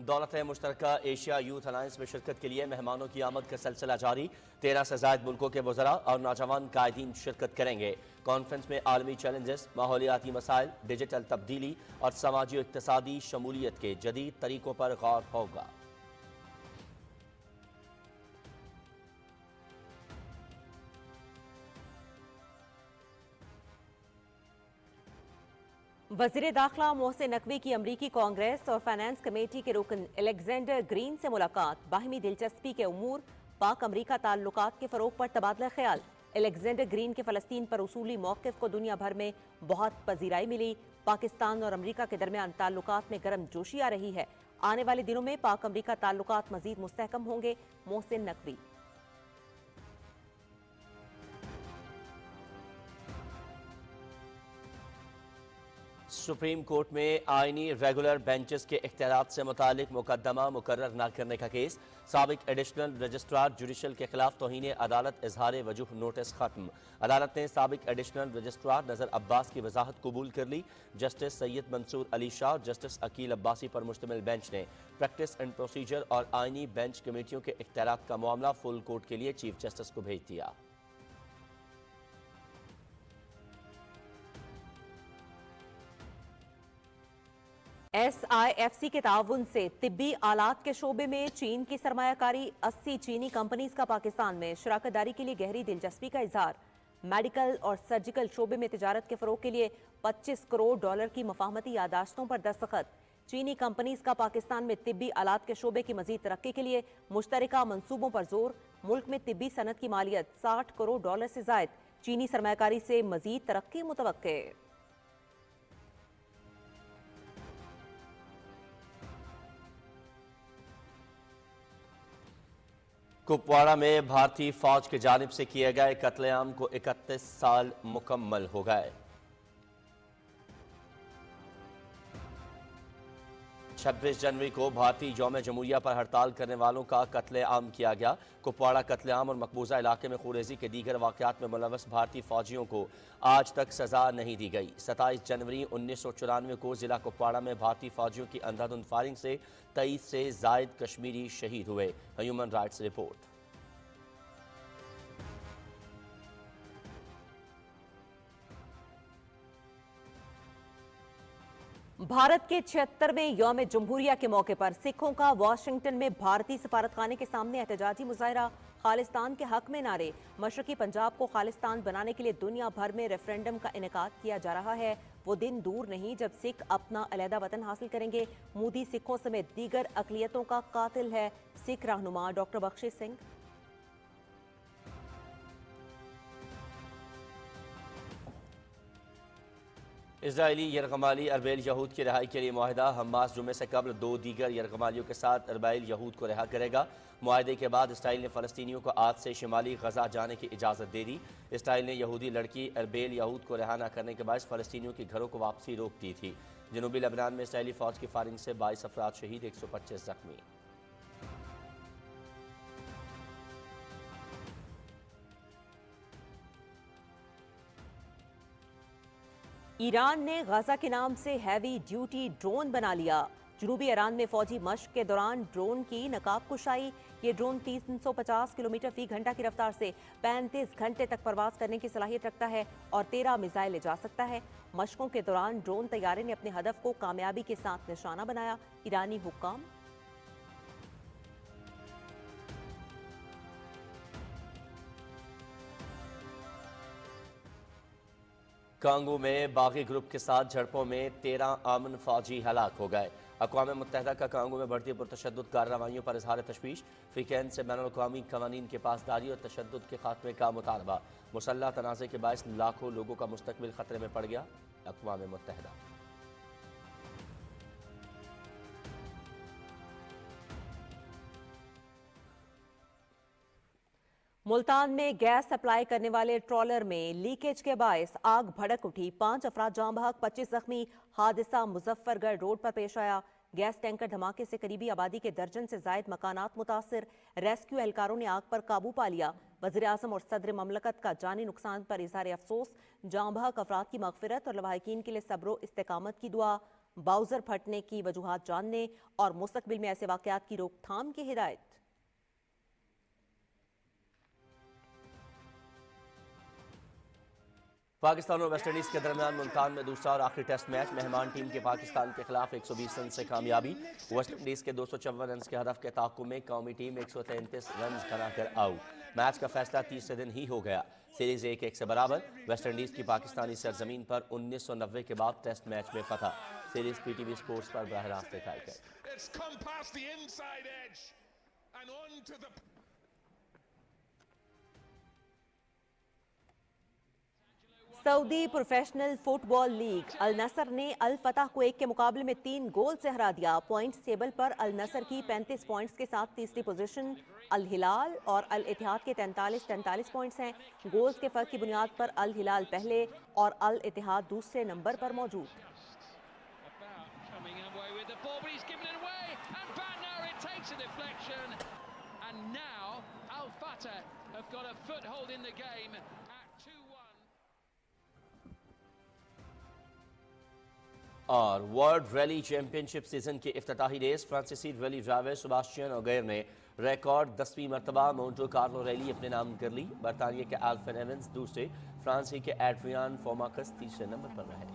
दौलत मुश्तरका Asia youth alliance में शिरकत के लिए मेहमानों की आमद का सिलसिला जारी। 13 से ज़ायद मुल्कों के वज़रा और नौजवान कायदीन शिरकत करेंगे। कॉन्फ्रेंस में आलमी चैलेंजेस, माहौलियाती मसाइल, डिजिटल तब्दीली और समाजी और इक़्तिसादी शमूलियत के जदीद तरीकों पर गौर होगा। वज़ीर दाखिला मोहसिन नकवी की अमरीकी कांग्रेस और फाइनेंस कमेटी के रुकन अलेक्जेंडर ग्रीन से मुलाकात। बाहिमी दिलचस्पी के उमूर, पाक अमरीका ताल्लुकात के फ़रोग पर तबादला ख्याल। अलेक्जेंडर ग्रीन के फ़लस्तीन पर उसूली मौक़िफ़ को दुनिया भर में बहुत पजीराई मिली। पाकिस्तान और अमरीका के दरमियान ताल्लुकात में गर्म जोशी आ रही है। आने वाले दिनों में पाक अमरीका ताल्लुकात मज़ीद मुस्तहकम होंगे। मोहसिन नकवी। सुप्रीम कोर्ट में आईनी रेगुलर बेंचेस के इख्तियारात से मुतालिक मुकदमा मुकर्रर न करने का केस। साबिक एडिशनल रजिस्ट्रार जुडिशल के खिलाफ तौहीन अदालत इजहार वजूह नोटिस खत्म। अदालत ने साबिक एडिशनल रजिस्ट्रार नजर अब्बास की वजाहत कबूल कर ली। जस्टिस सैयद मंसूर अली शाह और जस्टिस अकील अब्बासी पर मुश्तमिल बेंच ने प्रैक्टिस एंड प्रोसीजर और आईनी बेंच कमेटियों के इख्तियारात का मामला फुल कोर्ट के लिए चीफ जस्टिस को भेज दिया। SIFC के ताउन से तिब्बी आलात के शोबे में चीन की सरमायाकारी। 80 चीनी कंपनीज का पाकिस्तान में शराकतदारी के लिए गहरी दिलचस्पी का इजहार। मेडिकल और सर्जिकल शोबे में तिजारत के फरोग के लिए $25 करोड़ की मफाहमती यादाश्तों पर दस्तखत। चीनी कंपनीज का पाकिस्तान में तिब्बी आलात के शोबे की मजीद तरक्की के लिए मुश्तरका मंसूबों पर जोर। मुल्क में तिब्बी सनत की मालियत $60 करोड़ से जायद। चीनी सरमायाकारी से मजीद तरक्की मुतवक्के। कुपवाड़ा में भारतीय फौज की जानिब से किए गए कत्लेआम को 31 साल मुकम्मल हो गए। 26 जनवरी को भारतीय यौम जमहूरिया पर हड़ताल करने वालों का कत्लेआम किया गया। कुपवाड़ा कत्लेआम और मकबूजा इलाके में खूरेजी के दीगर वाक़यात में मुलव्वस भारतीय फौजियों को आज तक सजा नहीं दी गई। 27 जनवरी 1994 को जिला कुपवाड़ा में भारतीय फौजियों की अंधाधुंध फायरिंग से 23 से जायद कश्मीरी शहीद हुए। Human rights report. भारत के 76वें यौम जमहूरिया के मौके पर सिखों का वाशिंगटन में भारतीय सफारतखाने के सामने एहतजाजी मुजाहरा। खालिस्तान के हक में नारे। मशरकी पंजाब को खालिस्तान बनाने के लिए दुनिया भर में रेफरेंडम का इनेकाद किया जा रहा है। वो दिन दूर नहीं जब सिख अपना अलहदा वतन हासिल करेंगे। मोदी सिखों समेत दीगर अकलियतों का कातिल है। सिख रहनुमा डॉक्टर बख्शी सिंह। इजरायली यरगमाली अरबेल यहूद की रिहाई के लिए मुआहिदा। हमास जुमे से कबल 2 दीगर यरगमालियों के साथ अरबेल यहूद को रिहा करेगा। मुआहिदे के बाद इसराइल ने फ़लस्तीनियों को आज से शिमाली गजा जाने की इजाज़त दे दी। इसराइल ने यहूदी लड़की अरबेल यहूद को रिहा न करने के बायस फ़लस्तीनियों की घरों को वापसी रोक दी थी। जनूबी लेबनान में इसराइली फ़ौज की फायरिंग से 22 अफराद शहीद, 125 जख्मी। ईरान ने गजा के नाम से हैवी ड्यूटी ड्रोन बना लिया। जनूबी ईरान में फौजी मश्क के दौरान ड्रोन की नकाब कुशाई। ये ड्रोन 350 किलोमीटर फी घंटा की रफ्तार से 35 घंटे तक परवाज करने की सलाहियत रखता है और 13 मिसाइल ले जा सकता है। मशकों के दौरान ड्रोन तैयारे ने अपने हदफ को कामयाबी के साथ निशाना बनाया। ईरानी हुक्काम। कांगो में बागी ग्रुप के साथ झड़पों में 13 आमन फौजी हलाक हो गए। अक़वाम मुत्तहिदा का कांगो में बढ़ती पुरतशद्दुद कार्रवाइयों पर इजहार तशवीश। फ़िकैन से बैनुल-अक़वामी क़वानीन की पासदारी और तशद्दुद के खात्मे का मुतालबा। मुसल्लह तनाज़े के बायस लाखों लोगों का मुस्तक़बिल ख़तरे में पड़ गया। अक़वाम मुत्तहिदा। मुल्तान में गैस सप्लाई करने वाले ट्रॉलर में लीकेज के बायस आग भड़क उठी। 5 अफराद जाँ बहक, 25 जख्मी। हादसा मुजफ्फरगढ़ रोड पर पेश आया। गैस टैंकर धमाके से करीबी आबादी के दर्जन से जायद मकानात मुतासिर। रेस्क्यू एहलकारों ने आग पर काबू पा लिया। वज़ीर आज़म और सदर ममलकत का जानी नुकसान पर इज़हार अफसोस। जाँ बहक अफराद की मग़फ़िरत और लवाहिकीन के लिए सब्र इस्तेकामत की दुआ। باؤزر پھٹنے کی وجوہات جاننے اور مستقبل میں ایسے واقعات کی روک تھام کی ہدایت۔ پاکستان اور ویسٹ انڈیز کے درمیان ملتان میں دوسرا اور آخری ٹیسٹ میچ، مہمان ٹیم کے پاکستان کے خلاف 120 رنز سے کامیابی۔ ویسٹ انڈیز کے 254 رنز کے ہدف کے تعاقب میں قومی ٹیم 133 رنز بنا کر آؤٹ۔ میچ کا فیصلہ تیسرے دن ہی ہو گیا، سیریز 1-1 سے برابر۔ ویسٹ انڈیز کی پاکستانی سرزمین پر 1990 کے بعد ٹیسٹ میچ میں فتح۔ Series P T V sports پر براہ راست دکھائی گئی۔ Saudi professional football league النصر نے الفتح کو 1 کے مقابلے میں 3 گول سے ہرا دیا۔ پوائنٹس ٹیبل پر النصر کی 35 پوائنٹس کے ساتھ تیسری پوزیشن، الہلال اور الاتحاد کے 43 پوائنٹس ہیں۔ گولز کے فرق کی بنیاد پر الہلال پہلے اور الاتحاد دوسرے نمبر پر موجود۔ اور ورلڈ ریلی چیمپئن شپ سیزن کی افتتاحی ریس، فرانسیسی ریلی ڈرائیور سباسٹین اوگیئر نے ریکارڈ 10ویں مرتبہ مونٹو کارلو ریلی اپنے نام کر لی۔ برطانیہ کے ایلفن ایونز دوسرے، فرانس کے ایڈریان فوماکس تیسرے نمبر پر رہے۔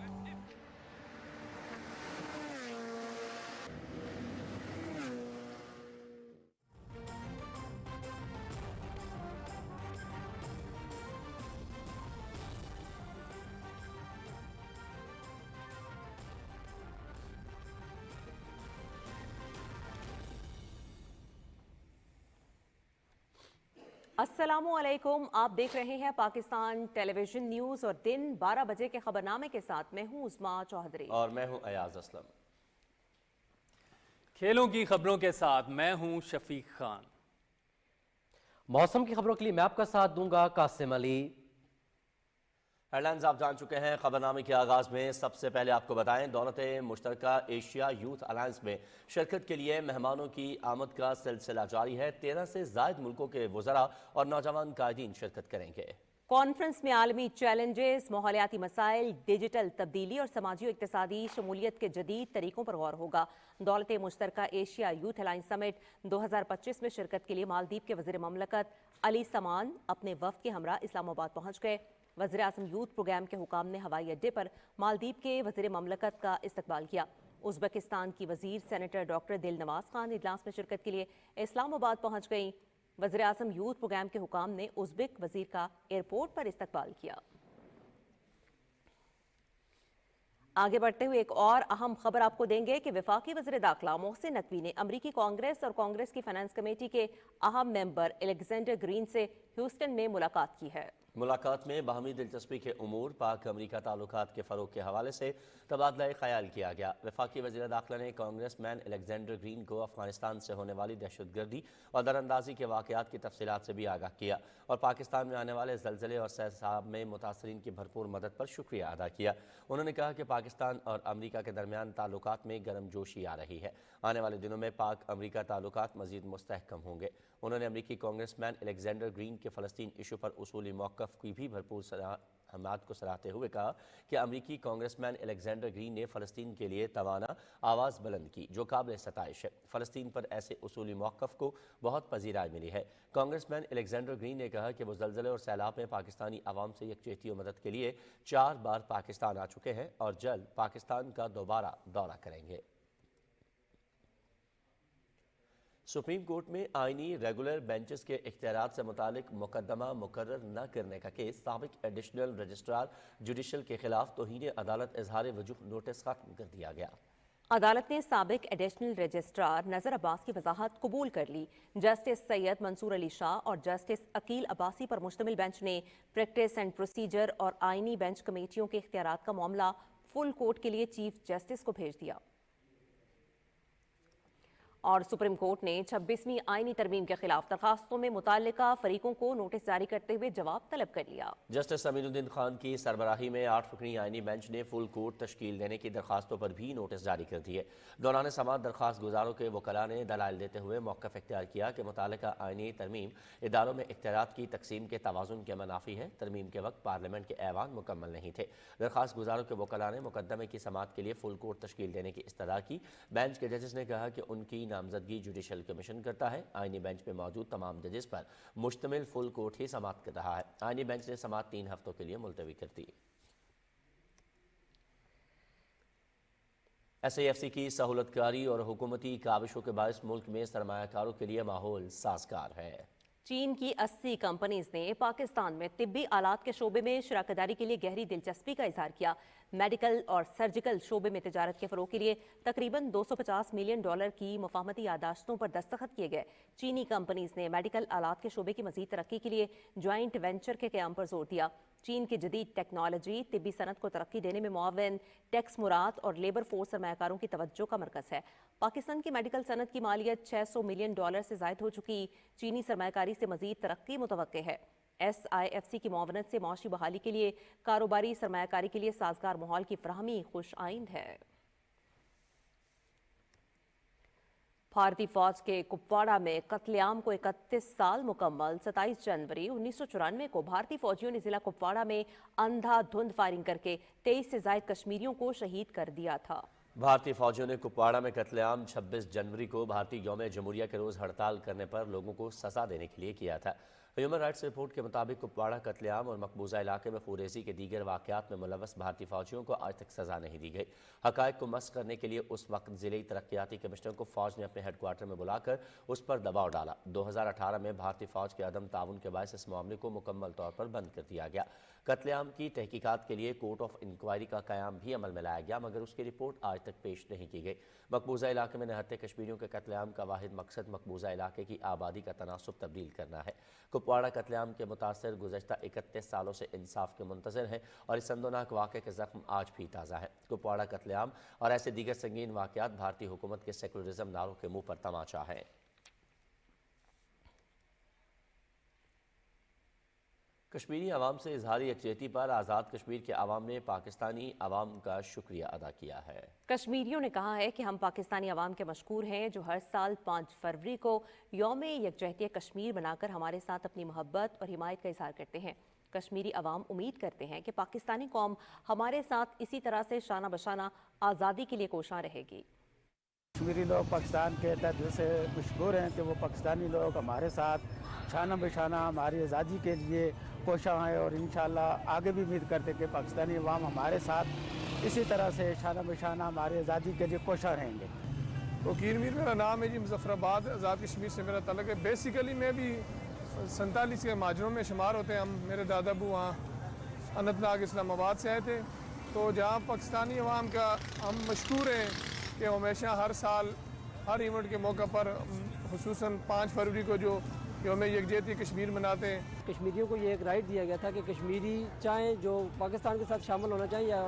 السلام علیکم، آپ دیکھ رہے ہیں پاکستان ٹیلی ویژن نیوز اور دن 12 بجے کے خبرنامے کے ساتھ میں ہوں عظمیٰ چوہدری اور میں ہوں ایاز اسلم۔ کھیلوں کی خبروں کے ساتھ میں ہوں شفیق خان۔ موسم کی خبروں کے لیے میں آپ کا ساتھ دوں گا قاسم علی۔ ہیڈ لائنز آپ جان چکے ہیں۔ خبرنامے کے آغاز میں سب سے پہلے آپ کو بتائیں، دولت مشترکہ ایشیا یوتھ الائنس میں شرکت کے لیے مہمانوں کی آمد کا سلسلہ جاری ہے۔ 13 سے زائد ملکوں کے وزراء اور نوجوان قائدین شرکت کریں گے۔ کانفرنس میں عالمی چیلنجز، ماحولیاتی مسائل، ڈیجیٹل تبدیلی اور سماجی و اقتصادی شمولیت کے جدید طریقوں پر غور ہوگا۔ دولت مشترکہ ایشیا یوتھ الائنس سمٹ 2025 میں شرکت کے لیے مالدیپ کے وزیر مملکت علی سمان اپنے وفد کے ہمراہ اسلام آباد پہنچ گئے۔ وزیر اعظم یوتھ پروگرام کے حکام نے ہوائی اڈے پر مالدیپ کے وزیر مملکت کا استقبال کیا۔ ازبکستان کی وزیر سینیٹر ڈاکٹر دل نواز خان اجلاس میں شرکت کے لیے اسلام آباد پہنچ گئیں۔ وزیر اعظم یوتھ پروگرام کے حکام نے ازبک وزیر کا ایئرپورٹ پر استقبال کیا۔ آگے بڑھتے ہوئے ایک اور اہم خبر آپ کو دیں گے کہ وفاقی وزیر داخلہ محسن نقوی نے امریکی کانگریس اور کانگریس کی فائنانس کمیٹی کے اہم ممبر الیگزینڈر گرین سے ہیوسٹن میں ملاقات کی ہے۔ ملاقات میں باہمی دلچسپی کے امور، پاک امریکہ تعلقات کے فروغ کے حوالے سے تبادلہ خیال کیا گیا۔ وفاقی وزیر داخلہ نے کانگریس مین الیگزینڈر گرین کو افغانستان سے ہونے والی دہشت گردی اور دراندازی کے واقعات کی تفصیلات سے بھی آگاہ کیا اور پاکستان میں آنے والے زلزلے اور سیلاب میں متاثرین کی بھرپور مدد پر شکریہ ادا کیا۔ انہوں نے کہا کہ پاکستان اور امریکہ کے درمیان تعلقات میں گرم جوشی آ رہی ہے۔ آنے والے دنوں میں پاک امریکہ تعلقات مزید مستحکم ہوں گے۔ انہوں نے امریکی کانگریس مین الیگزینڈر گرین کے فلسطین ایشو پر اصولی موقف کی بھی بھرپور حمایت کو سراہتے ہوئے کہا کہ امریکی کانگریس مین الیگزینڈر گرین نے فلسطین کے لیے توانا آواز بلند کی، جو قابل ستائش ہے۔ فلسطین پر ایسے اصولی موقف کو بہت پذیرائی ملی ہے۔ کانگریس مین الیگزینڈر گرین نے کہا کہ وہ زلزلے اور سیلاب میں پاکستانی عوام سے یکجہتی و مدد کے لیے 4 بار پاکستان آ چکے ہیں اور جلد پاکستان کا دوبارہ دورہ کریں گے۔ سپریم کورٹ میں آئینی ریگولر بینچز کے اختیارات سے متعلق مقدمہ مقرر نہ کرنے کا کیس، سابق ایڈیشنل رجسٹرار جوڈیشل کے خلاف توہین عدالت اظہار وجوہ نوٹس ختم کر دیا گیا۔ عدالت نے سابق ایڈیشنل رجسٹرار نذر عباس کی وضاحت قبول کر لی۔ جسٹس سید منصور علی شاہ اور جسٹس عقیل عباسی پر مشتمل بینچ نے پریکٹس اینڈ پروسیجر اور آئینی بینچ کمیٹیوں کے اختیارات کا معاملہ فل کورٹ کے لیے چیف جسٹس کو بھیج دیا۔ और सुप्रीम कोर्ट ने 26वीं आईनी तरमीम के खिलाफ दरखास्तों में मुताल्लिका फरीकों को नोटिस जारी करते हुए जवाब तलब कर लिया। जस्टिस अमीनुद्दीन खान की सरबराही में 8 रुकनी आईनी बेंच ने फुल कोर्ट तश्कील देने की दरखास्तों पर भी नोटिस जारी कर दिए। दौरान समाअत दरखास्त गुजारों के वकला ने दलाइल देते हुए मौक़िफ़ इख्तियार किया कि मुताल्लिका आईनी तरमीम इदारों में इख्तियारात की तकसीम के तवाज़ुन के मनाफी है। तरमीम के वक्त पार्लियामेंट के ऐवान मुकम्मल नहीं थे। दरखास्त गुजारों के वकला ने मुकदमे की समाअत के लिए फुल कोर्ट तश्कील देने की इस्तदा की। बेंच के जजेस ने कहा कि उनकी नामजदगी जुडिशल कमीशन करता है। आईनी बेंच में मौजूद तमाम जजेस पर मुश्तमिल फुल कोर्ट ही समाअत कर रहा है। आईनी बेंच ने समाअत 3 हफ्तों के लिए मुलतवी कर दी। SAFC की सहूलतकारी और हुकूमती काविशों के बायस मुल्क में सरमायाकारों के लिए माहौल साजगार है। चीन की 80 कंपनीज ने पाकिस्तान में तिब्बी आलात के शोबे में शराकतदारी के लिए गहरी दिलचस्पी का इजहार किया। मेडिकल और सर्जिकल शोबे में तिजारत के फरोग के लिए तकरीबन $250 मिलियन की मुफाहमती यादाश्तों पर दस्तखत किए गए। चीनी कंपनीज ने मेडिकल आलात के शोबे की मजीद तरक्की के लिए ज्वाइंट वेंचर के क़याम पर जोर दिया। चीन की जदीद टेक्नोलॉजी तिब्बी सनत को तरक्की देने में मुआवन टैक्स मुराद और लेबर फोर्स सरमायाकारों की तवज्जो का मरकज़ है। पाकिस्तान की मेडिकल सनत की मालियत $600 मिलियन से ज़ायद हो चुकी। चीनी सरमायाकारी से मजीद तरक्की मुतवक्के है। SIFC की मुआवनत से मौशी बहाली के लिए कारोबारी सरमायाकारी के लिए साजगार माहौल की फराहमी खुश आइंद है। भारतीय फौज के कुपवाड़ा में कत्लेआम को 31 साल मुकम्मल। 27 जनवरी 1994 को भारतीय फौजियों ने जिला कुपवाड़ा में अंधाधुंध फायरिंग करके 23 से ज्यादा कश्मीरियों को शहीद कर दिया था। भारतीय फौजियों ने कुपवाड़ा में कत्लेआम 26 जनवरी को भारतीय यौम जमहूरिया के रोज़ हड़ताल करने पर लोगों को सजा देने के लिए किया था। ह्यूमन राइट्स रिपोर्ट के मुताबिक कुपवाड़ा कत्लेआम और मकबूजा इलाके में खूरेज़ी के दीगर वाक़यात में मुलव्वस भारतीय फौजियों को आज तक सज़ा नहीं दी गई। हक़ाइक़ को मस करने के लिए उस वक्त ज़िले तरक्याती कमिश्नर को फ़ौज ने अपने हेडक्वार्टर में बुलाकर उस पर दबाव डाला। 2018 में भारतीय फ़ौज के अदम ताउन के बायस इस मामले को मुकम्मल तौर पर बंद कर दिया गया। कत्लेआम की तहकीकात के लिए कोर्ट ऑफ इंक्वायरी का क़याम भी अमल में लाया गया, मगर उसकी रिपोर्ट आज तक पेश नहीं की गई। मकबूजा इलाके में निहत्थे कश्मीरियों के कत्लेआम का वाहिद मकसद मकबूजा इलाके की आबादी का तनासुब तब्दील करना है। कुपवाड़ा कत्लेआम के मुतासर गुज़श्ता 31 सालों से इंसाफ के मुंतज़िर हैं और इस संदोनाक वाक़े के ज़ख्म आज भी ताज़ा है। कुपवाड़ा कत्लेआम और ऐसे दीगर संगीन वाक़यात भारतीय हुकूमत के सेकुलरिज्म नारों के मुँह पर तमाचा है। कश्मीरी अवाम से इजहार यकजहती पर आज़ाद कश्मीर के अवाम ने पाकिस्तानी अवाम का शुक्रिया अदा किया है। कश्मीरियों ने कहा है कि हम पाकिस्तानी अवाम के मशकूर हैं जो हर साल 5 फरवरी को यौम यकजहती कश्मीर बनाकर हमारे साथ अपनी मोहब्बत और हिमायत का इजहार करते हैं। कश्मीरी अवाम उम्मीद करते हैं कि पाकिस्तानी कौम हमारे साथ इसी तरह से शाना बशाना आज़ादी के लिए कोशां रहेगी। कश्मीरी लोग पाकिस्तान के तहत दिल से मशहूर हैं कि वो पाकिस्तानी लोग हमारे साथ शाना बशाना हमारी आज़ादी के लिए कोशां हैं और इंशाअल्लाह आगे भी उम्मीद करते हैं कि पाकिस्तानी अवाम हमारे साथ इसी तरह से शाना बशाना हमारी आज़ादी के लिए कोशां रहेंगे। वकील मीर मेरा नाम है जी, मुजफ्फराबाद आज़ाद कश्मीर से मेरा तल्लुक़ है। बेसिकली मैं भी 47 के माजरों में शुमार होते हैं। हम मेरे दादा अबू वहाँ अनंतनाग इस्लामाबाद से आए थे, तो जहाँ पाकिस्तानी अवाम का हम मशहूर हैं कि हमेशा हर साल हर इवेंट के मौका पर खुसूसन 5 फरवरी को जो यौम यकजहती कश्मीर मनाते हैं। कश्मीरियों को ये एक राइट दिया गया था कि कश्मीरी चाहे जो पाकिस्तान के साथ शामिल होना चाहिए या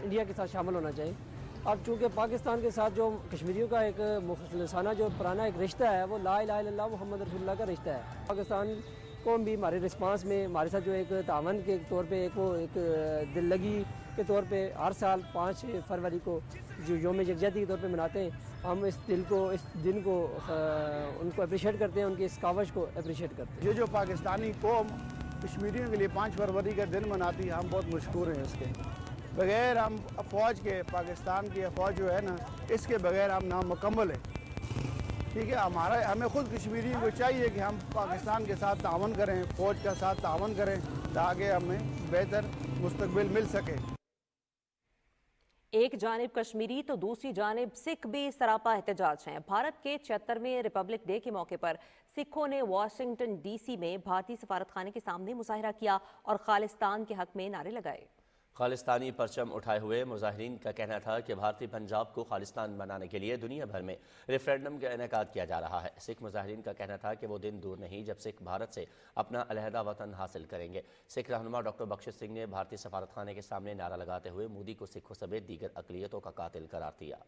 इंडिया के साथ शामिल होना चाहिए। अब चूँकि पाकिस्तान के साथ जो कश्मीरियों का एक मुखलिसाना जो पुराना एक रिश्ता है वो ला इलाहा इल्लल्लाह मुहम्मद रसूलुल्लाह का रिश्ता है। पाकिस्तान कौम भी हमारे रिस्पांस में हमारे साथ जो एक तावन के तौर पे एक दिल लगी के तौर पे हर साल 5 फरवरी को जो यौम यकजहती के तौर पे मनाते हैं। हम इस दिन को उनको अप्रिशिएट करते हैं, उनकी इस कावश को अप्रिशिएट करते हैं। ये जो पाकिस्तानी कौम कश्मीरियों के लिए 5 फरवरी का दिन मनाती है, हम बहुत मशहूर हैं इसके। बग़ैर हम फ़ौज के, पाकिस्तान की फ़ौज जो है ना, इसके बग़ैर हम नामुकम्मल है। ठीक है, हमें ख़ुद कश्मीरियों को चाहिए कि हम पाकिस्तान के साथ तावन करें, फ़ौज के साथ तावन करें ताकि हमें बेहतर मुस्तकबिल मिल सके। एक जानिब कश्मीरी तो दूसरी जानिब सिख भी सरापा एहतजाज हैं। भारत के 76वें रिपब्लिक डे के मौके पर सिखों ने वाशिंगटन DC में भारतीय सफारत खाने के सामने मुजाहरा किया और खालिस्तान के हक में नारे लगाए। खालिस्तानी परचम उठाए हुए मुजाहिरीन का कहना था कि भारतीय पंजाब को खालिस्तान बनाने के लिए दुनिया भर में रेफरेंडम का इनेकाद किया जा रहा है। सिख मुजाहिरीन का कहना था कि वो दिन दूर नहीं जब सिख भारत से अपना अलहदा वतन हासिल करेंगे। सिख रहनुमा डॉक्टर बख्शिश सिंह ने भारतीय सफारत खाने के सामने नारा लगाते हुए मोदी को सिखों समेत दीगर अक़लियतों का कातिल करार दिया।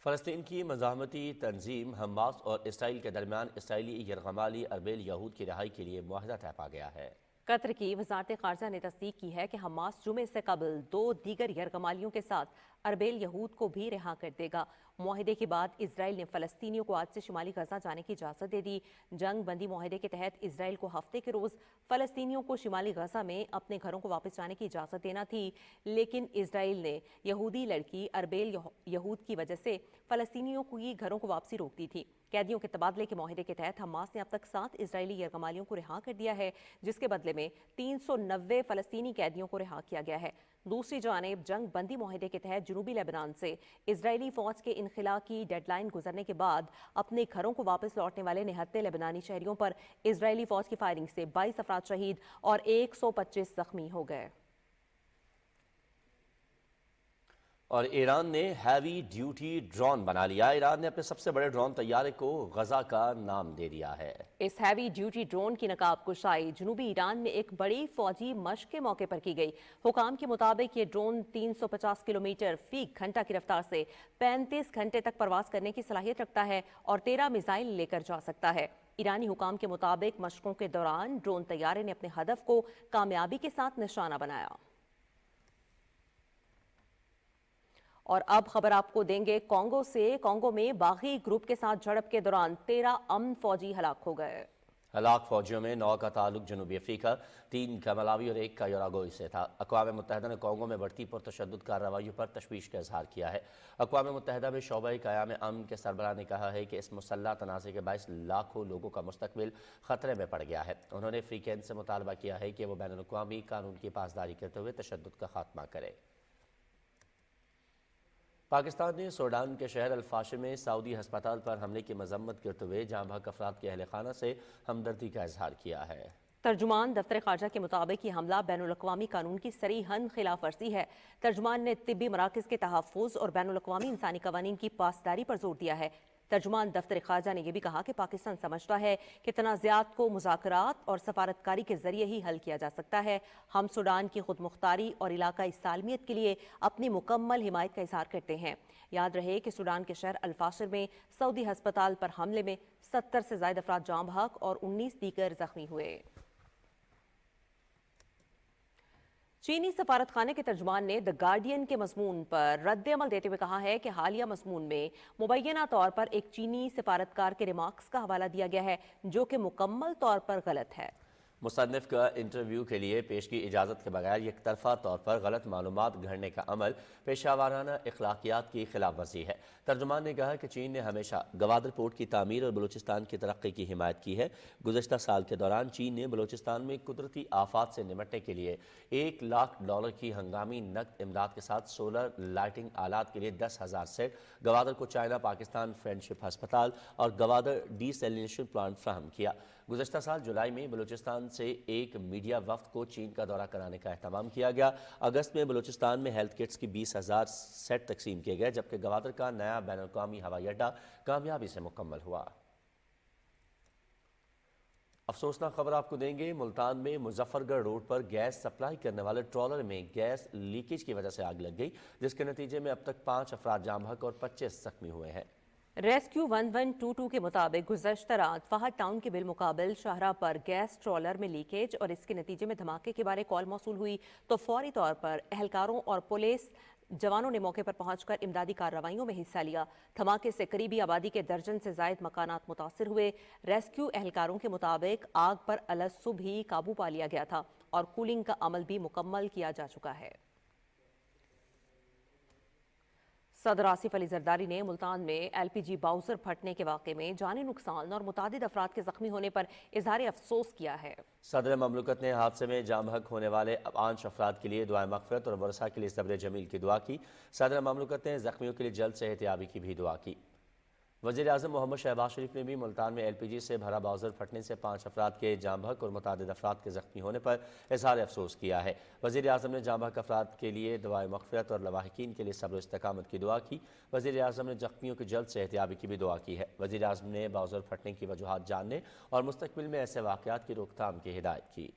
فلسطین کی مزاحمتی تنظیم حماس اور اسرائیل کے درمیان اسرائیلی یرغمالی اربیل یہود کی رہائی کے لیے معاہدہ طے پا گیا ہے۔ قطر کی وزارت خارجہ نے تصدیق کی ہے کہ حماس جمعے سے قبل 2 دیگر یرغمالیوں کے ساتھ اربیل یہود کو بھی رہا کر دے گا۔ معاہدے کے بعد اسرائیل نے فلسطینیوں کو آج سے شمالی غزہ جانے کی اجازت دے دی۔ جنگ بندی معاہدے کے تحت اسرائیل کو ہفتے کے روز فلسطینیوں کو شمالی غزہ میں اپنے گھروں کو واپس جانے کی اجازت دینا تھی، لیکن اسرائیل نے یہودی لڑکی اربیل یہود کی وجہ سے فلسطینیوں کی گھروں کو واپسی روک دی تھی۔ قیدیوں کے تبادلے کے معاہدے کے تحت حماس نے اب تک 7 اسرائیلی یرغمالیوں کو رہا کر دیا ہے، جس کے بدلے میں 390 فلسطینی قیدیوں کو رہا کیا گیا ہے۔ دوسری جانب جنگ بندی معاہدے کے تحت جنوبی لیبنان سے اسرائیلی فوج کے انخلاء کی ڈیڈ لائن گزرنے کے بعد اپنے گھروں کو واپس لوٹنے والے 79 لیبنانی شہریوں پر اسرائیلی فوج کی فائرنگ سے 22 افراد شہید اور 125 زخمی ہو گئے۔ اور ایران نے ہیوی ڈیوٹی ڈرون بنا لیا۔ ایران نے اپنے سب سے بڑے ڈرون طیارے کو غزہ کا نام دے دیا ہے۔ اس ہیوی ڈیوٹی ڈرون کی نقاب کشائی جنوبی ایران میں ایک بڑی فوجی مشق کے موقع پر کی گئی۔ حکام کے مطابق یہ ڈرون 350 کلومیٹر فی گھنٹہ کی رفتار سے 35 گھنٹے تک پرواز کرنے کی صلاحیت رکھتا ہے اور 13 میزائل لے کر جا سکتا ہے۔ ایرانی حکام کے مطابق مشقوں کے دوران ڈرون طیارے نے اپنے ہدف کو کامیابی کے ساتھ نشانہ بنایا۔ اور اب خبر آپ کو دیں گے کانگو سے۔ کانگو میں باغی گروپ کے ساتھ جھڑپ کے دوران 13 امن فوجی ہلاک ہو گئے۔ ہلاک فوجیوں میں 9 کا تعلق جنوبی افریقہ، 3 کا ملاوی اور 1 کا یوراگوئی سے تھا۔ اقوام متحدہ نے کانگو میں بڑھتی پرتشدد کارروائیوں پر تشویش کا اظہار کیا ہے۔ اقوام متحدہ میں شعبہ قیام امن کے سربراہ نے کہا ہے کہ اس مسلح تنازع کے باعث لاکھوں لوگوں کا مستقبل خطرے میں پڑ گیا ہے۔ انہوں نے افریقین سے مطالبہ کیا ہے کہ وہ بین الاقوامی قانون کی پاسداری کرتے ہوئے تشدد کا خاتمہ کرے۔ پاکستان نے سوڈان کے شہر الفاشر میں سعودی ہسپتال پر حملے کی مذمت کرتے ہوئے جاں بحق افراد کے اہل خانہ سے ہمدردی کا اظہار کیا ہے۔ ترجمان دفتر خارجہ کے مطابق یہ حملہ بین الاقوامی قانون کی صریحاً خلاف ورزی ہے۔ ترجمان نے طبی مراکز کے تحفظ اور بین الاقوامی انسانی قوانین کی پاسداری پر زور دیا ہے۔ ترجمان دفتر خارجہ نے یہ بھی کہا کہ پاکستان سمجھتا ہے کہ تنازعات کو مذاکرات اور سفارتکاری کے ذریعے ہی حل کیا جا سکتا ہے۔ ہم سوڈان کی خود مختاری اور علاقائی سالمیت کے لیے اپنی مکمل حمایت کا اظہار کرتے ہیں۔ یاد رہے کہ سوڈان کے شہر الفاشر میں سعودی ہسپتال پر حملے میں 70 سے زائد افراد جاں بحق اور 19 دیگر زخمی ہوئے۔ چینی سفارت خانے کے ترجمان نے دی گارڈین کے مضمون پر رد عمل دیتے ہوئے کہا ہے کہ حالیہ مضمون میں مبینہ طور پر ایک چینی سفارتکار کے ریمارکس کا حوالہ دیا گیا ہے جو کہ مکمل طور پر غلط ہے۔ مصنف کا انٹرویو کے لیے پیش کی اجازت کے بغیر یک طرفہ طور پر غلط معلومات گھڑنے کا عمل پیشہ وارانہ اخلاقیات کی خلاف ورزی ہے۔ ترجمان نے کہا کہ چین نے ہمیشہ گوادر پورٹ کی تعمیر اور بلوچستان کی ترقی کی حمایت کی ہے۔ گزشتہ سال کے دوران چین نے بلوچستان میں قدرتی آفات سے نمٹنے کے لیے $1,00,000 کی ہنگامی نقد امداد کے ساتھ سولر لائٹنگ آلات کے لیے 10,000 سیٹ گوادر کو چائنا پاکستان فرینڈشپ ہسپتال اور گوادر ڈی سیلینیشن پلانٹ فراہم کیا۔ گزشتہ سال جولائی میں بلوچستان سے ایک میڈیا وفد کو چین کا دورہ کرانے کا اہتمام کیا گیا۔ اگست میں بلوچستان میں ہیلتھ کٹس کی 20,000 سیٹ تقسیم کیے گئے، جبکہ گوادر کا نیا بین الاقوامی ہوائی اڈہ کامیابی سے مکمل ہوا۔ افسوسناک خبر آپ کو دیں گے، ملتان میں مظفر گڑھ روڈ پر گیس سپلائی کرنے والے ٹرالر میں گیس لیکیج کی وجہ سے آگ لگ گئی، جس کے نتیجے میں اب تک 5 افراد جاں بحق اور 25 زخمی ہوئے ہیں۔ ریسکیو 1122 کے مطابق گزشتہ رات فہد ٹاؤن کے بالمقابل شاہراہ پر گیس ٹرالر میں لیکیج اور اس کے نتیجے میں دھماکے کے بارے کال موصول ہوئی تو فوری طور پر اہلکاروں اور پولیس جوانوں نے موقع پر پہنچ کر امدادی کارروائیوں میں حصہ لیا۔ دھماکے سے قریبی آبادی کے درجن سے زائد مکانات متاثر ہوئے۔ ریسکیو اہلکاروں کے مطابق آگ پر الصبح ہی قابو پا لیا گیا تھا اور کولنگ کا عمل بھی مکمل کیا جا چکا ہے۔ صدر آصف علی زرداری نے ملتان میں LPG باؤزر پھٹنے کے واقعے میں جانی نقصان اور متعدد افراد کے زخمی ہونے پر اظہار افسوس کیا ہے۔ صدر مملکت نے حادثے میں جاں بحق ہونے والے 5 افراد کے لیے دعائے مغفرت اور ورثاء کے لیے صبر جمیل کی دعا کی۔ صدر مملکت نے زخمیوں کے لیے جلد صحت یابی کی بھی دعا کی۔ وزیر اعظم محمد شہباز شریف نے بھی ملتان میں LPG سے بھرا باؤزر پھٹنے سے 5 افراد کے جاں بحق اور متعدد افراد کے زخمی ہونے پر اظہار افسوس کیا ہے۔ وزیر اعظم نے جاں بحق افراد کے لیے دعائے مغفرت اور لواحقین کے لیے صبر و استقامت کی دعا کی۔ وزیر اعظم نے زخمیوں کی جلد صحت یابی کی بھی دعا کی ہے۔ وزیر اعظم نے باؤزر پھٹنے کی وجوہات جاننے اور مستقبل میں ایسے واقعات کی روک تھام کی ہدایت کی۔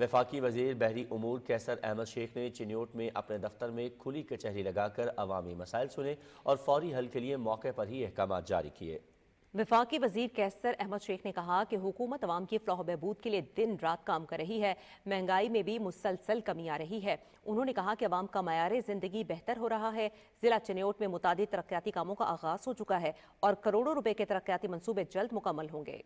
वफाकी वजीर बहरी उमूर कैसर अहमद शेख ने चिन्योट में अपने दफ्तर में खुली कचहरी लगाकर अवामी मसाइल सुने और फौरी हल के लिए मौके पर ही अहकाम जारी किए। वफाकी वजीर कैसर अहमद शेख ने कहा कि हुकूमत अवाम की फलाह बहबूद के लिए दिन रात काम कर रही है, महंगाई में भी मुसलसल कमी आ रही है। उन्होंने कहा कि अवाम का मयार जिंदगी बेहतर हो रहा है। जिला चिन्योट में मुतादिद तरक्याती कामों का आगाज हो चुका है और करोड़ों रुपए के तरक्याती मंसूबे जल्द मुकम्मल होंगे।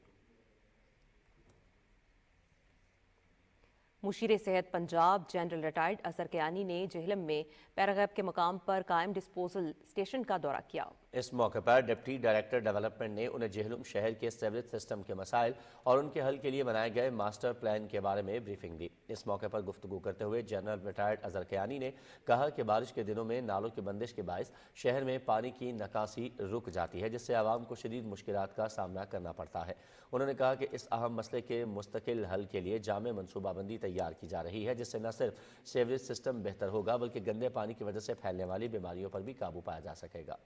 मुशीर सेहत पंजाब जनरल रिटायर्ड असर कियानी ने जेहलम में पैरागैप के मकाम पर कायम डिस्पोजल स्टेशन का दौरा किया। इस मौके पर डिप्टी डायरेक्टर डेवलपमेंट ने उन्हें जेहलम शहर के सीवरेज सिस्टम के मसाइल और उनके हल के लिए बनाए गए मास्टर प्लान के बारे में ब्रीफिंग दी। इस मौके पर गुफ्तगू करते हुए जनरल रिटायर्ड अजहर कियानी ने कहा कि बारिश के दिनों में नालों की बंदिश के बायस शहर में पानी की निकासी रुक जाती है, जिससे आवाम को शदीद मुश्किलात का सामना करना पड़ता है। उन्होंने कहा कि इस अहम मसले के मुस्तकिल हल के लिए जामे मनसूबाबंदी तैयार की जा रही है, जिससे न सिर्फ सीवरेज सिस्टम बेहतर होगा बल्कि गंदे पानी की वजह से फैलने वाली बीमारियों पर भी काबू पाया जा सकेगा।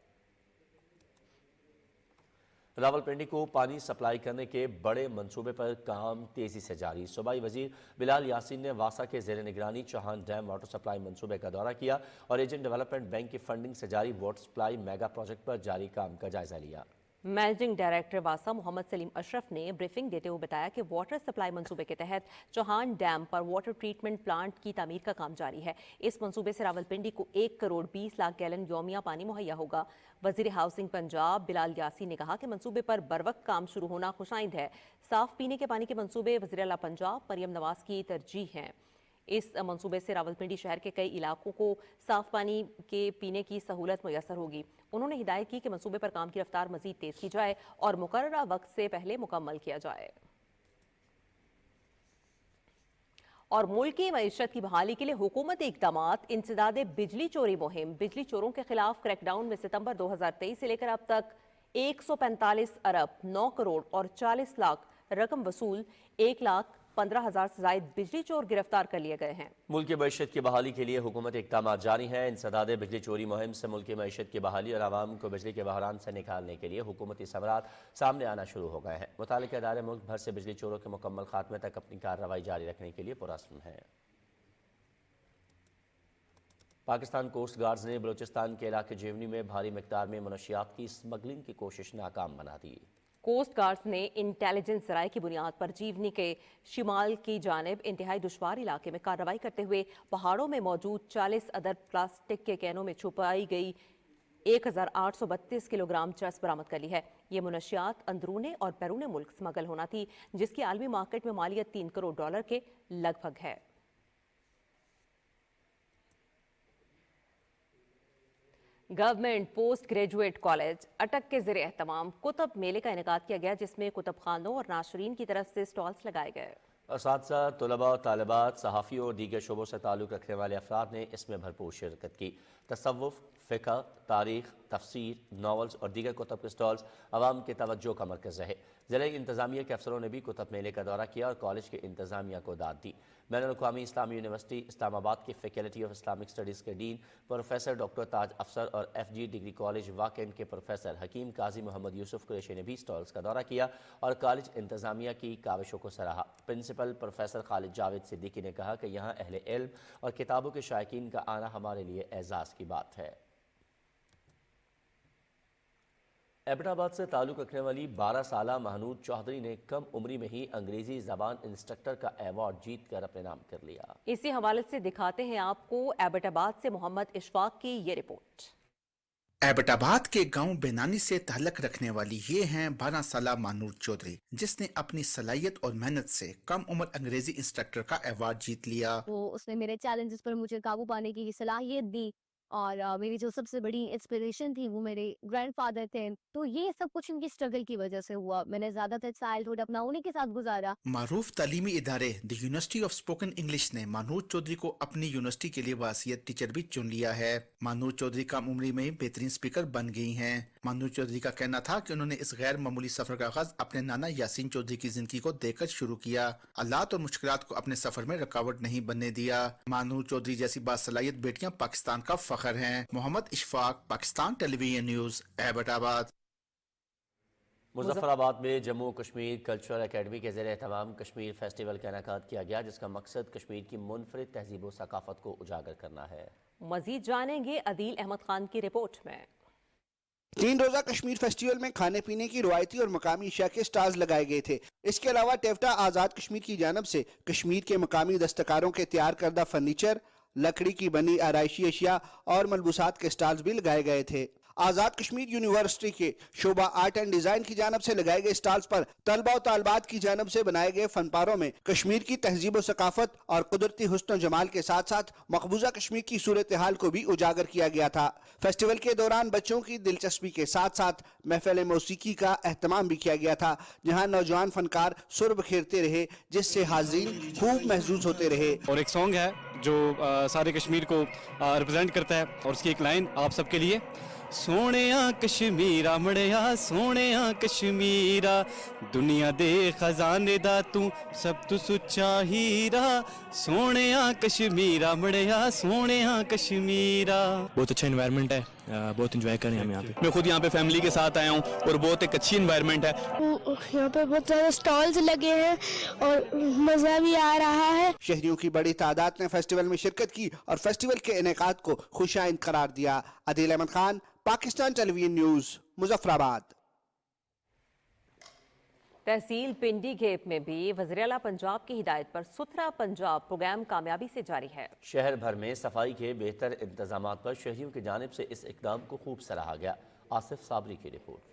रावलपिंडी को पानी सप्लाई करने के बड़े मंसूबे पर काम तेजी से जारी। सूबाई वजीर बिलाल यासीन ने वासा के जेर निगरानी चौहान डैम वाटर सप्लाई मंसूबे का दौरा किया और एजेंट डेवलपमेंट बैंक की फंडिंग से जारी वाटर सप्लाई मेगा प्रोजेक्ट पर जारी काम का जायजा लिया। मैनेजिंग डायरेक्टर वासा मोहम्मद सलीम अशरफ ने ब्रीफिंग देते हुए बताया कि वाटर सप्लाई मंसूबे के तहत चौहान डैम पर वाटर ट्रीटमेंट प्लांट की तामीर का काम जारी है। इस मंसूबे से रावलपिंडी को 1 करोड़ 20 लाख गैलन यौमिया पानी मुहैया होगा। वजीर हाउसिंग पंजाब बिलाल यासीन ने कहा कि मंसूबे पर बरवक्त काम शुरू होना खुशाइंद है। साफ पीने के पानी के मंसूबे वज़ीर आला पंजाब मरियम नवाज की तरजीह हैं। इस मंसूबे से रावलपिंडी शहर के कई इलाकों को साफ पानी के पीने की सहूलत मुयसर होगी। उन्होंने हिदायत की कि मंसूबे पर काम की रफ्तार मजीद तेज की जाए और मुकर्ररा वक्त से पहले मुकम्मल किया जाए। और मुल्क की मईशत की बहाली के लिए हुकूमती इक़दामात। इंसदादे बिजली चोरी मुहिम। बिजली चोरों के खिलाफ क्रैकडाउन में सितंबर 2023 से लेकर अब तक 145 अरब 9 करोड़ और 40 लाख रकम वसूल 1,15,000 से जायद बिजली चोर गिरफ्तार कर लिए गए हैं। मुल्क की मईशत की बहाली के लिए हुकूमत इक़दाम जारी हैं। इंसदादे बिजली चोरी मुहिम से मुल्क की मईशत की बहाली और आवाम को बिजली के बहरान से निकालने के लिए हुकूमती समरात सामने आना शुरू हो गए हैं। मुतालिका इदारे मुल्क भर से बिजली चोरों के मुकम्मल खात्मे तक अपनी कार्रवाई जारी रखने के लिए पुरअज़्म हैं। पाकिस्तान कोस्ट गार्ड्स ने बलूचिस्तान के इलाके जेवनी में भारी मिकदार में मनशियात की स्मगलिंग की कोशिश नाकाम बना दी। कोस्ट गार्ड्स ने इंटेलिजेंस राय की बुनियाद पर जीवनी के शिमाल की जानिब इंतहाई दुश्वार इलाके में कार्रवाई करते हुए पहाड़ों में मौजूद 40 अदद प्लास्टिक के कैनों में छुपाई गई 1,832 किलोग्राम चरस बरामद कर ली है। ये मुनशियात अंदरूने और बैरूने मुल्क स्मगल होना थी, जिसकी आलमी मार्केट में मालियत $3 करोड़ के लगभग है। गवर्नमेंट पोस्ट ग्रेजुएट कॉलेज अटक के ज़रिए एहतमाम कुतुब मेले का इनेकाद किया गया, जिसमें कुतुब खानों और नाशरीन की तरफ से स्टॉल्स लगाए गए। असातिज़ा, तलबा, तालिबात, सहाफ़ियों और दीगर शोबों से ताल्लुक़ रखने वाले अफराद ने इसमें भरपूर शिरकत की। तसव्वुफ़, फ़िक़्ह, तारीख़, तफ़सीर, नावल्स और दीगर कुतुब के स्टॉल्स अवाम के तवज्जो का मरकज़ रहे। ज़िला इंतज़ामिया के अफसरों ने भी कुतुब मेले का दौरा किया और कॉलेज के इंतज़ामिया को दाद दी। बैनुल-अक़वामी इस्लामी यूनिवर्सिटी इस्लामाबाद की फ़ैकल्टी ऑफ इस्लामिक स्टडीज़ के डीन प्रोफेसर डॉक्टर ताज अफसर और FG डिग्री कॉलेज वाकन के प्रोफेसर हकीम काजी मोहम्मद यूसुफ कुरैशी ने भी स्टॉल्स का दौरा किया और कॉलेज इंतज़ामिया की काविशों को सराहा। प्रिंसिपल प्रोफेसर खालिद जावेद सिद्दीकी ने कहा कि यहाँ अहले इल्म और किताबों के शायकीन का आना हमारे लिए एजाज़ की बात है। एबटाबाद से ताल्लुक़ रखने वाली 12 साला महनूद चौधरी ने कम उम्री में ही अंग्रेजी ज़बान इंस्ट्रक्टर का एवार्ड जीत कर अपने नाम कर लिया। इसी हवाले से दिखाते हैं आपको एबटाबाद से मोहम्मद इशफाक की ये रिपोर्ट। एबटाबाद के गांव बेनानी से ताल्लुक़ रखने वाली ये हैं 12 साला महनूद चौधरी, जिसने अपनी सलाहियत और मेहनत से कम उम्र अंग्रेजी इंस्ट्रक्टर का एवार्ड जीत लिया। वो उसने मेरे चैलेंजेस पर मुझे काबू पाने की सलाहियत दी और मेरी जो सबसे बड़ी इंस्पिरेशन थी वो मेरे ग्रैंडफादर थे। तो ये सब कुछ उनकी स्ट्रगल की वजह से हुआ। मैंने ज्यादातर चाइल्डहुड अपना उन्हीं के साथ गुजारा। मारूफ तालीमी इदारे the university of spoken English ने महनूद चौधरी को अपनी यूनिवर्सिटी के लिए वासियत टीचर भी चुन लिया है। महनूद चौधरी कम उम्री में बेहतरीन स्पीकर बन गई हैं। महनूद चौधरी का कहना था कि उन्होंने इस गैर मामूली सफर का आगाज अपने नाना यासीन चौधरी की जिंदगी को देखकर शुरू किया। हालात और मुश्किलात को अपने सफर में रुकावट नहीं बनने दिया। महनूद चौधरी जैसी बासलाहियत बेटियां पाकिस्तान का फख्र हैं। Mohammad Ishfaq, Pakistan television news, Abbottabad. मुजफ्फराबाद में जम्मू कश्मीर कल्चरल एकेडमी के ज़रिए तमाम कश्मीर फेस्टिवल का इनेकाद किया गया, जिसका मकसद कश्मीर की मुनफरिद तहजीब व सकाफत को उजागर करना है। मजीद जानेंगे अदील अहमद खान की रिपोर्ट में। 3 रोजा कश्मीर फेस्टिवल में खाने पीने की रवायती और मकामी अशिया के स्टॉल्स लगाए गए थे। इसके अलावा टेफ्टा आज़ाद कश्मीर की जानब से कश्मीर के मकामी दस्तकारों के तैयार करदा फर्नीचर, लकड़ी की बनी आराइशी अशिया और मलबूसात के स्टॉल्स भी लगाए गए थे। आज़ाद कश्मीर यूनिवर्सिटी के शोबा आर्ट एंड डिज़ाइन की जानब से लगाए गए स्टॉल्स पर तलबा और तालबात की जानब से बनाए गए फनपारों में कश्मीर की तहजीब व सकाफत और कुदरती हुस्न जमाल के साथ साथ मकबूजा कश्मीर की सूरत हाल को भी उजागर किया गया था। फेस्टिवल के दौरान बच्चों की दिलचस्पी के साथ साथ महफिल मौसीकी का एहतमाम भी किया गया था, जहाँ नौजवान फनकार सुर बखेरते रहे, जिससे हाज़रीन खूब महसूस होते रहे। और एक सॉन्ग है जो सारे कश्मीर को रिप्रेजेंट करता है, और उसकी एक लाइन आप सबके लिए। सोनिया कश्मीरा मड़िया सोनिया कश्मीरा, दुनिया दे खजाने दा तू सब तू सुच्चा हीरा, सोनिया कश्मीरा मड़िया सोनिया कश्मीरा। बहुत अच्छा एनवायरनमेंट है, बहुत एंजॉय कर रहे हैं हम यहाँ पे। मैं खुद यहाँ पे फैमिली के साथ आया हूँ और बहुत एक अच्छी एनवायरनमेंट है। यहाँ पे बहुत सारे स्टॉल्स लगे हैं और मजा भी आ रहा है। शहरियों की बड़ी तादाद ने फेस्टिवल में शिरकत की और फेस्टिवल के इनेकाद को खुशाइंद करार दिया। Adeel Ahmed Khan, Pakistan television news, Muzaffarabad. तहसील पिंडी गेप में भी वज़ीर-ए-आला पंजाब की हिदायत पर सुथरा पंजाब प्रोग्राम कामयाबी से जारी है। शहर भर में सफाई के बेहतर इंतजाम पर शहरियों की जानिब से इस इकदाम को खूब सराहा गया। आसिफ साबरी की रिपोर्ट।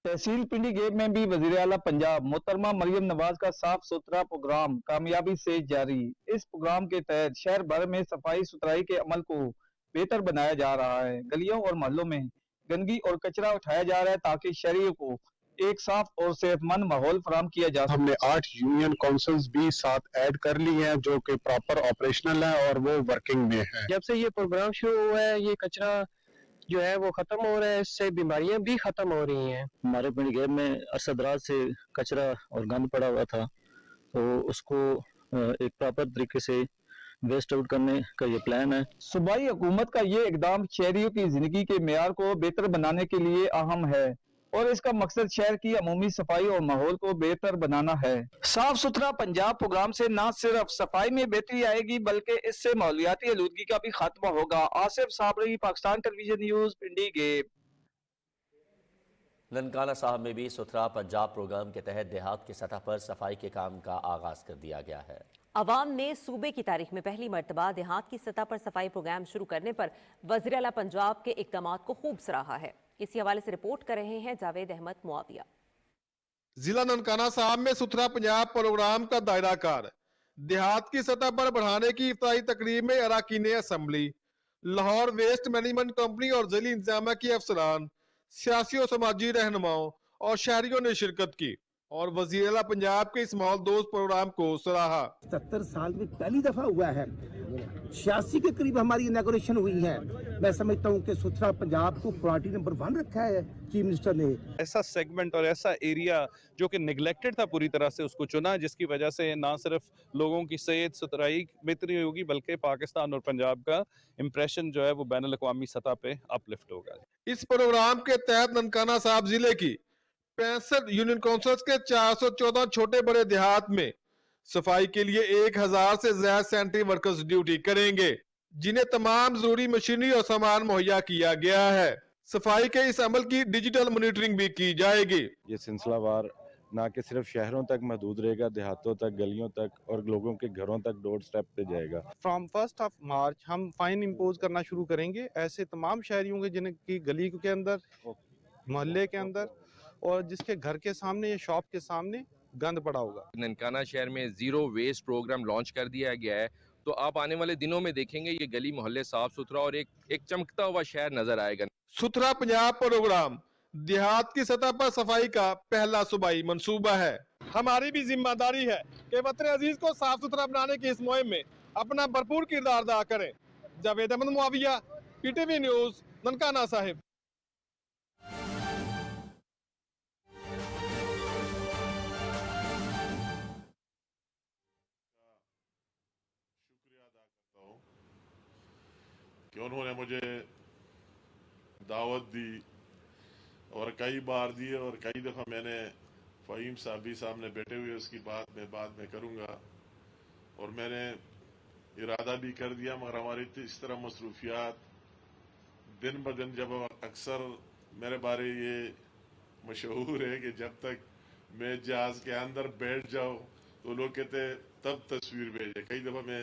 तहसील पिंडी गेप में भी वज़ीर-ए-आला पंजाब मोहतरमा मरियम नवाज का साफ सुथरा प्रोग्राम कामयाबी से जारी। इस प्रोग्राम के तहत शहर भर में सफाई सुथराई के अमल को बेहतर बनाया जा रहा है। गलियों और मोहल्लों में गंदगी और कचरा उठाया जा रहा है ताकि शहरियों को एक साफ और सेहतमंद माहौल फराहम किया जा सके। हमने 8 यूनियन काउंसिल्स भी साथ ऐड कर ली हैं जो कि प्रॉपर ऑपरेशनल है और वो वर्किंग में है। जब से ये प्रोग्राम शुरू हुआ है, ये कचरा जो है वो खत्म हो रहा है, इससे बीमारियां भी खत्म हो रही हैं। हमारे पिंडी गेप में अरसदराज से कचरा और गंद पड़ा हुआ था, तो उसको एक प्रॉपर तरीके से वेस्ट आउट करने का ये प्लान है। सूबाई हुकूमत का ये इकदाम शहरियों की जिंदगी के मेयार को बेहतर बनाने के लिए अहम है और इसका मकसद शहर की अमूमी सफाई और माहौल को बेहतर बनाना है। साफ सुथरा पंजाब प्रोग्राम से न सिर्फ सफाई में बेहतरी आएगी बल्कि इससे माहौलियाती आलूदगी का भी खात्मा होगा। आसिफ साबरी, पाकिस्तान टेलीविजन न्यूज़, पिंडी गेप। ननकाना साहब में भी सुथरा पंजाब प्रोग्राम के तहत देहात की सतह पर सफाई के काम का आगाज कर दिया गया है। अवाम ने सूबे की तारीख में पहली मर्तबा देहात की सतह पर सफाई प्रोग्राम शुरू करने पर वज़ीर-ए-आला पंजाब के इक़दामात को खूब सराहा है। इसी हवाले से रिपोर्ट कर रहे हैं जावेद अहमद मुआविया। जिला ननकाना साहब में सुथरा पंजाब प्रोग्राम का दायरा कार देहात की सतह पर बढ़ाने की इफ्तारी तकरीब में अरकान assembly, Lahore waste management company और जिली इंतजामिया के अफसरान, सियासी और समाजी रहनुमाओं और शहरियों ने शिरकत की और वज़ीर-ए-आला पंजाब के इस माहौल दोस्त प्रोग्राम को सराहा। 70 साल में पहली दफा हुआ है, 86 के करीब हमारी इनॉग्रेशन हुई है। मैं समझता हूँ कि सुथरा पंजाब को प्रायोरिटी नंबर 1 रखा है चीफ मिनिस्टर ने। ऐसा सेगमेंट और ऐसा एरिया जो कि निगलेक्टेड था पूरी तरह से उसको चुना, जिसकी वजह से ना सिर्फ लोगों की सेहत सुथराई बेहतरी होगी बल्कि पाकिस्तान और पंजाब का इंप्रेशन जो है वो बैनुल अक़वामी सतह पे अपलिफ्ट होगा। इस प्रोग्राम के तहत ननकाना साहब जिले की 65 यूनियन काउंसिल्स के 414 छोटे बड़े देहात में सफाई के लिए 1000 से ज्यादा सैनिटरी वर्कर्स ड्यूटी करेंगे, जिन्हें तमाम जरूरी मशीनरी और सामान मुहैया किया गया है। सफाई के इस अमल की डिजिटल मॉनिटरिंग भी की जाएगी। ये सिलसिलावार ना कि सिर्फ शहरों तक महदूद रहेगा, देहातों तक, गलियों तक और लोगों के घरों तक डोर स्टेप पे जाएगा। फ्रॉम 1 मार्च हम फाइन इम्पोज करना शुरू करेंगे ऐसे तमाम शहरियों के जिनकी गली के अंदर, मोहल्ले के अंदर और जिसके घर के सामने या शॉप के सामने गंद पड़ा होगा। ननकाना शहर में जीरो वेस्ट प्रोग्राम लॉन्च कर दिया गया है, तो आप आने वाले दिनों में देखेंगे ये गली मोहल्ले साफ सुथरा और एक चमकता हुआ शहर नजर आएगा। सुथरा पंजाब प्रोग्राम देहात की सतह पर सफाई का पहला सूबाई मंसूबा है। हमारी भी जिम्मेदारी है कि वतन अजीज को साफ सुथरा बनाने की इस मुहिम में अपना भरपूर किरदार अदा करें। Javed Ahmed Muawiya, PTV news, Nankana Sahib. कि उन्होंने मुझे दावत दी اور کئی بار دیے اور کئی دفعہ میں نے فہیم صاحب بھی سامنے بیٹھے ہوئے اس کی بات میں بعد میں کروں گا اور میں نے ارادہ بھی کر دیا مگر ہماری اس طرح مصروفیات دن بدن جب اکثر میرے بارے یہ مشہور ہے کہ جب تک میں جہاز کے اندر بیٹھ جاؤں تو لوگ کہتے تب تصویر بھیجے. کئی دفعہ میں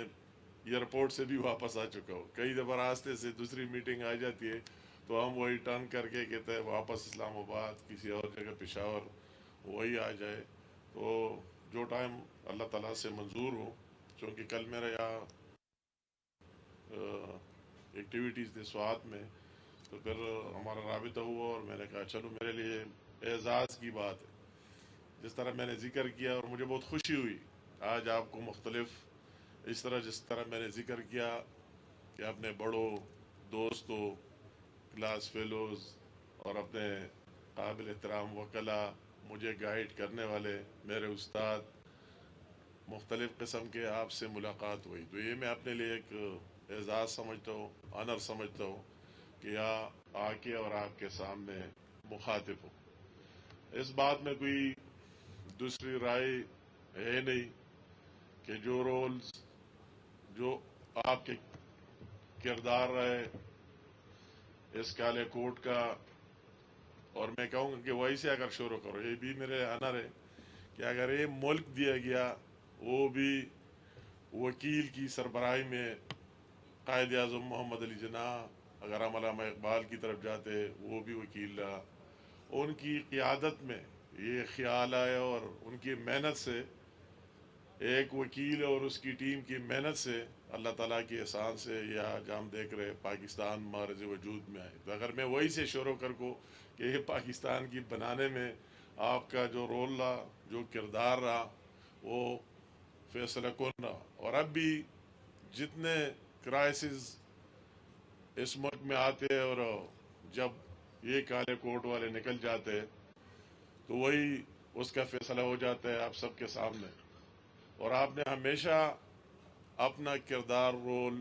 ایئرپورٹ سے بھی واپس آ چکا ہوں, کئی دفعہ راستے سے دوسری میٹنگ آ جاتی ہے تو ہم وہی ٹرن کر کے کہتے ہیں واپس اسلام آباد کسی اور جگہ پشاور وہی آ جائے. تو جو ٹائم اللہ تعالیٰ سے منظور ہو, چونکہ کل میرا یہاں ایکٹیویٹیز تھے سوات میں تو پھر ہمارا رابطہ ہوا اور میں نے کہا چلو میرے لیے اعزاز کی بات ہے. جس طرح میں نے ذکر کیا اور مجھے بہت خوشی ہوئی آج آپ کو مختلف اس طرح جس طرح میں نے ذکر کیا کہ اپنے بڑوں دوستوں کلاس فیلوز اور اپنے قابل احترام وکلاء مجھے گائیڈ کرنے والے میرے استاد مختلف قسم کے آپ سے ملاقات ہوئی تو یہ میں اپنے لیے ایک اعزاز سمجھتا ہوں, آنر سمجھتا ہوں کہ یہاں آ کے اور آپ کے سامنے مخاطب ہوں. اس بات میں کوئی دوسری رائے ہے نہیں کہ جو رولز جو آپ کے کردار رہے اس کالے کوٹ کا, اور میں کہوں گا کہ وہی سے اگر شروع کرو, یہ بھی میرے آنر ہے کہ اگر یہ ملک دیا گیا وہ بھی وکیل کی سربراہی میں قائد اعظم محمد علی جناح, اگر ہم علامہ اقبال کی طرف جاتے وہ بھی وکیل رہا, ان کی قیادت میں یہ خیال آیا اور ان کی محنت سے ایک وکیل اور اس کی ٹیم کی محنت سے اللہ تعالیٰ کے احسان سے یہ آج ہم دیکھ رہے پاکستان معرض وجود میں آئے. تو اگر میں وہی سے شروع کر کو کہ یہ پاکستان کی بنانے میں آپ کا جو رول رہا جو کردار رہا وہ فیصلہ کن رہا, اور اب بھی جتنے کرائسس اس ملک میں آتے اور جب یہ کالے کوٹ والے نکل جاتے تو وہی اس کا فیصلہ ہو جاتا ہے آپ سب کے سامنے. اور آپ نے ہمیشہ اپنا کردار رول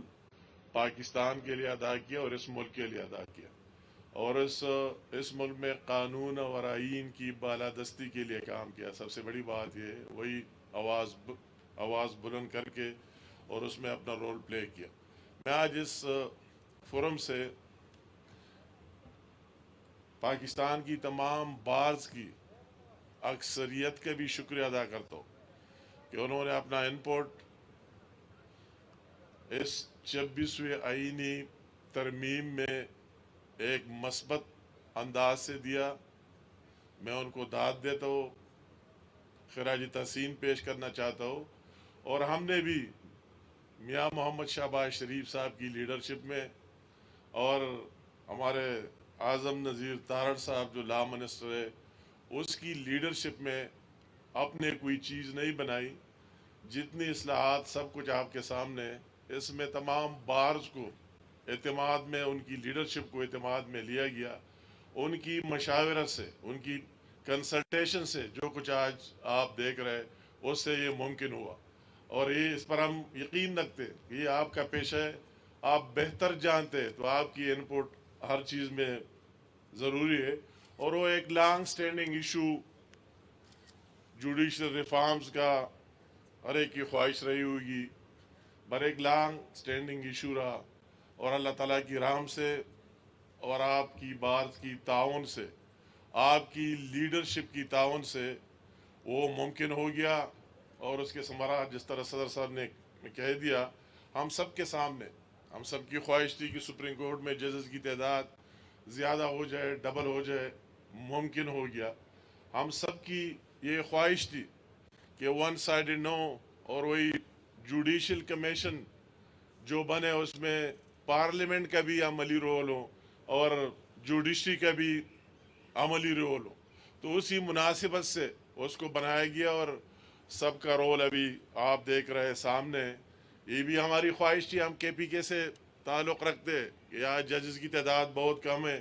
پاکستان کے لیے ادا کیا اور اس ملک کے لیے ادا کیا, اور اس ملک میں قانون اور آئین کی بالادستی کے لیے کام کیا. سب سے بڑی بات یہ وہی آواز بلند کر کے اور اس میں اپنا رول پلے کیا. میں آج اس فورم سے پاکستان کی تمام بارز کی اکثریت کا بھی شکریہ ادا کرتا ہوں کہ انہوں نے اپنا انپوٹ اس 26ویں آئینی ترمیم میں ایک مثبت انداز سے دیا. میں ان کو داد دیتا ہوں, خراج تحسین پیش کرنا چاہتا ہوں, اور ہم نے بھی میاں محمد شہباز شریف صاحب کی لیڈرشپ میں اور ہمارے اعظم نذیر تارڑ صاحب جو لا منسٹر ہے اس کی لیڈرشپ میں اپنے کوئی چیز نہیں بنائی. جتنی اصلاحات سب کچھ آپ کے سامنے, اس میں تمام بارز کو اعتماد میں ان کی لیڈرشپ کو اعتماد میں لیا گیا. ان کی مشاورت سے ان کی کنسلٹیشن سے جو کچھ آج آپ دیکھ رہے اس سے یہ ممکن ہوا, اور یہ اس پر ہم یقین رکھتے کہ یہ آپ کا پیشہ ہے, آپ بہتر جانتے تو آپ کی انپوٹ ہر چیز میں ضروری ہے. اور وہ ایک long standing issue judicial reforms کا ہر ایک کی خواہش رہی ہوگی, پر ایک لانگ سٹینڈنگ ایشو رہا, اور اللہ تعالیٰ کی رحم سے اور آپ کی بات کی تعاون سے آپ کی لیڈرشپ کی تعاون سے وہ ممکن ہو گیا. اور اس کے ثمرات جس طرح صدر صاحب نے کہہ دیا, ہم سب کے سامنے ہم سب کی خواہش تھی کہ سپریم کورٹ میں ججز کی تعداد زیادہ ہو جائے, ڈبل ہو جائے, ممکن ہو گیا. ہم سب کی یہ خواہش تھی کہ ون سائیڈڈ نو, اور وہی جوڈیشل کمیشن جو بنے اس میں پارلیمنٹ کا بھی عملی رول ہو اور جوڈیشری کا بھی عملی رول ہو. تو اسی مناسبت سے اس کو بنایا گیا, اور سب کا رول ابھی آپ دیکھ رہے سامنے. یہ بھی ہماری خواہش تھی, ہم کے پی کے سے تعلق رکھتے کہ آج ججز کی تعداد بہت کم ہے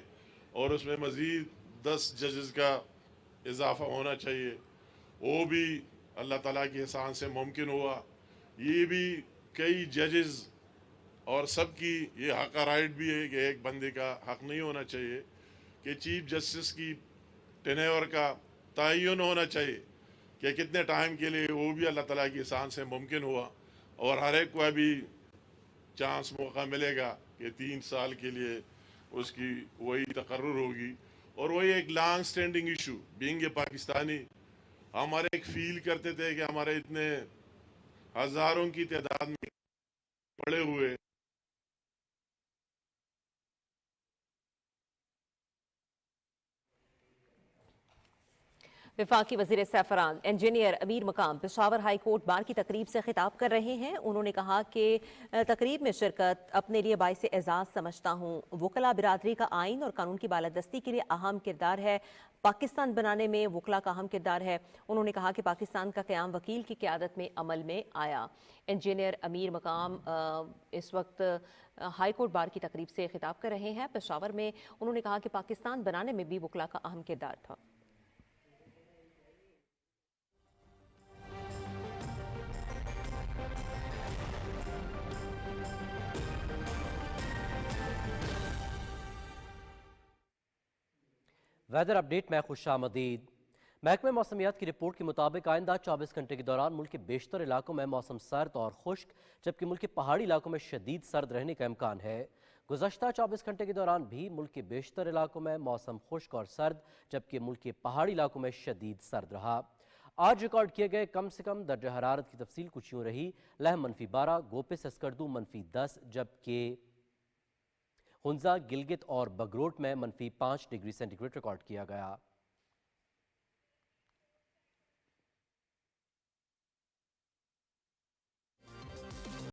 اور اس میں مزید 10 ججز کا اضافہ ہونا چاہیے. وہ بھی اللہ تعالیٰ کے احسان سے ممکن ہوا. یہ بھی کئی ججز اور سب کی یہ حق رائٹ بھی ہے کہ ایک بندے کا حق نہیں ہونا چاہیے کہ چیف جسٹس کی टेन्योर का तयन होना चाहिए कि कितने टाइम के लिए, वो भी अल्लाह ताला की एहसान से मुमकिन हुआ। और हर एक को अभी चांस मौका मिलेगा कि 3 साल के लिए उसकी वही तकर्रुर होगी। और वही एक long standing issue being a Pakistani, हमारे एक फील करते थे कि हमारे इतने हज़ारों की तादाद में पड़े हुए वफाकी वज़ीर सैफरान इंजीनियर अमीर मकाम पेशावर हाई कोर्ट बार की तकरीब से खिताब कर रहे हैं। उन्होंने कहा कि तकरीब में शिरकत अपने लिए बाइस एजाज़ समझता हूँ। वकला बिरादरी का आइन और कानून की बालादस्ती के लिए अहम किरदार है। पाकिस्तान बनाने में वकला का अहम किरदार है। उन्होंने कहा कि पाकिस्तान का क़याम वकील की क़यादत में अमल में आया। इंजीनियर अमीर मकाम इस वक्त हाई कोर्ट बार की तकरीब से खिताब कर रहे हैं पेशावर में। उन्होंने कहा कि पाकिस्तान बनाने में भी वकला का अहम किरदार था। वेदर अपडेट में खुशामदीद। महकमे मौसमियात की रिपोर्ट के मुताबिक आइंदा 24 घंटे के दौरान मुल्क के बेशतर इलाकों में मौसम सर्द और खुश्क, जबकि मुल्क के पहाड़ी इलाकों में शदीद सर्द रहने का इम्कान है। गुज़श्ता 24 घंटे के दौरान भी मुल्क के बेशतर इलाकों में मौसम खुश्क और सर्द, जबकि मुल्क के पहाड़ी इलाकों में शदीद सर्द रहा। आज रिकॉर्ड किए गए कम से कम दर्जा हरारत की तफसील कुछ यूँ रही। लहम -12, गोपे सस्करदू -10, जबकि हुंजा, गिलगित और बगरोट में -5 डिग्री सेंटीग्रेड रिकॉर्ड किया गया।